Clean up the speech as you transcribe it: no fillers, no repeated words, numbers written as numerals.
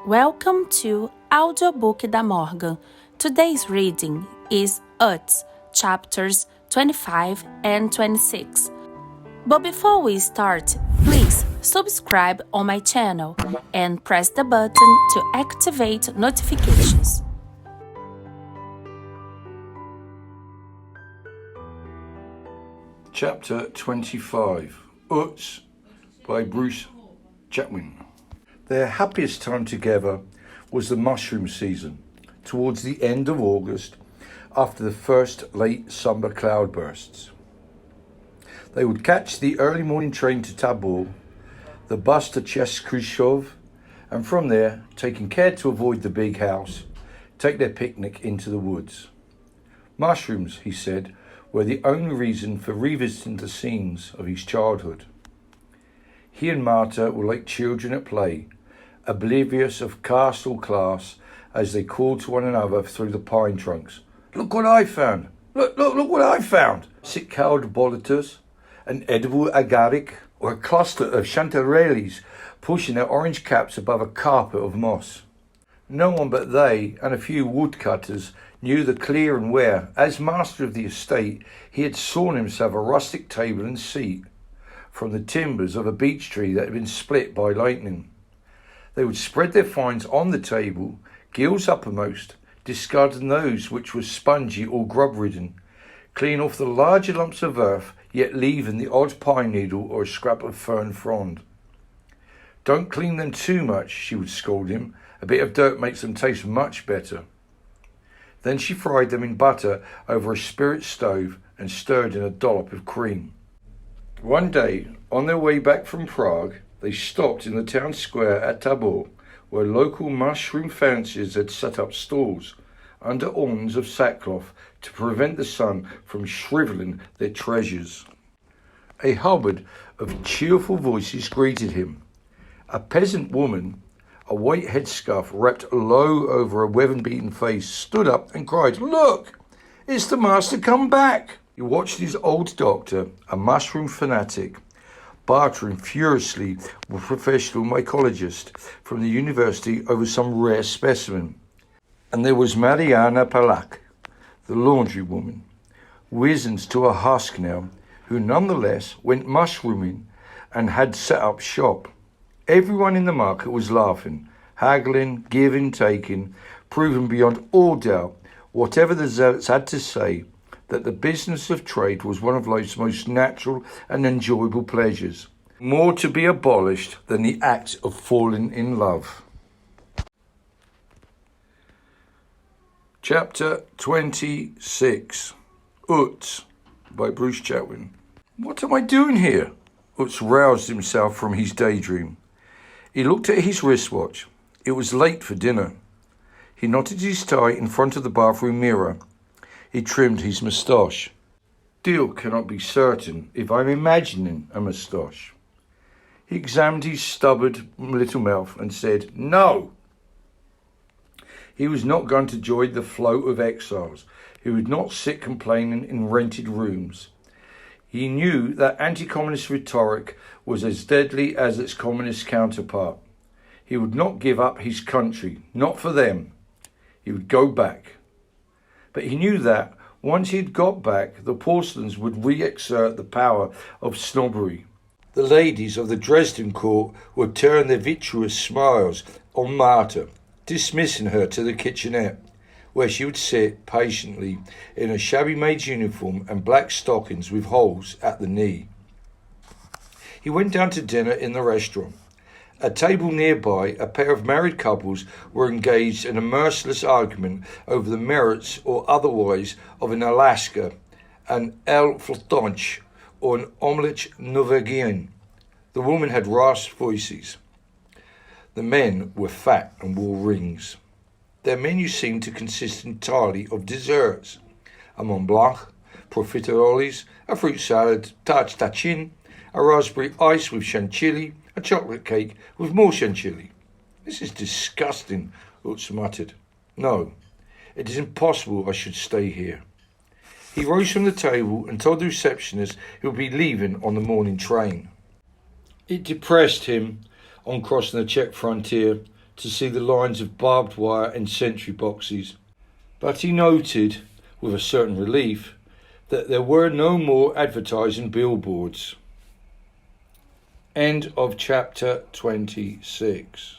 Welcome to Audiobook da Morgan. Today's reading is Utz, chapters 25 and 26. But before we start, please subscribe on my channel and press the button to activate notifications. Chapter 25, Utz, by Bruce Chatwin. Their happiest time together was the mushroom season, towards the end of August, after the first late summer cloudbursts. They would catch the early morning train to Tabor, the bus to XXV, and from there, taking care to avoid the big house, take their picnic into the woods. Mushrooms, he said, were the only reason for revisiting the scenes of his childhood. He and Marta were like children at play, oblivious of caste or class, as they called to one another through the pine trunks. "Look what I found! Look what I found!" Sick-cowled bolitas, an edible agaric, or a cluster of chanterelles pushing their orange caps above a carpet of moss. No one but they and a few woodcutters knew the clear and where, as master of the estate, he had sawn himself a rustic table and seat from the timbers of a beech tree that had been split by lightning. They would spread their finds on the table, gills uppermost, discarding those which were spongy or grub-ridden, clean off the larger lumps of earth, yet leaving the odd pine needle or a scrap of fern frond. "Don't clean them too much," she would scold him. "A bit of dirt makes them taste much better." Then she fried them in butter over a spirit stove and stirred in a dollop of cream. One day, on their way back from Prague, they stopped in the town square at Tabor, where local mushroom fanciers had set up stalls under awnings of sackcloth to prevent the sun from shrivelling their treasures. A hubbub of cheerful voices greeted him. A peasant woman, a white headscarf wrapped low over a weather-beaten face, stood up and cried, "Look, it's the master come back!" He watched his old doctor, a mushroom fanatic, bartering furiously with a professional mycologist from the university over some rare specimen. And there was Mariana Palak, the laundry woman, wizened to a husk now, who nonetheless went mushrooming and had set up shop. Everyone in the market was laughing, haggling, giving, taking, proving beyond all doubt, whatever the zealots had to say, that the business of trade was one of life's most natural and enjoyable pleasures, more to be abolished than the act of falling in love. Chapter 26, Utz, by Bruce Chatwin. "What am I doing here?" Utz roused himself from his daydream. He looked at his wristwatch. It was late for dinner. He knotted his tie in front of the bathroom mirror. He trimmed his moustache. Still cannot be certain if I'm imagining a moustache. He examined his stubborn little mouth and said, "No." He was not going to join the float of exiles. He would not sit complaining in rented rooms. He knew that anti-communist rhetoric was as deadly as its communist counterpart. He would not give up his country, not for them. He would go back. But he knew that, once he had got back, the porcelains would re-exert the power of snobbery. The ladies of the Dresden court would turn their virtuous smiles on Marta, dismissing her to the kitchenette, where she would sit patiently in a shabby maid's uniform and black stockings with holes at the knee. He went down to dinner in the restaurant. At a table nearby, a pair of married couples were engaged in a merciless argument over the merits or otherwise of an Alaska, an El Flatonch, or an omelette Norwegian. The women had rasped voices. The men were fat and wore rings. Their menu seemed to consist entirely of desserts: a Mont Blanc, profiteroles, a fruit salad, tarte tatin, a raspberry ice with chantilly, a chocolate cake with more chantilly. "This is disgusting," Utz muttered. "No, it is impossible I should stay here." He rose from the table and told the receptionist he would be leaving on the morning train. It depressed him, on crossing the Czech frontier, to see the lines of barbed wire and sentry boxes, but he noted, with a certain relief, that there were no more advertising billboards. End of chapter 26.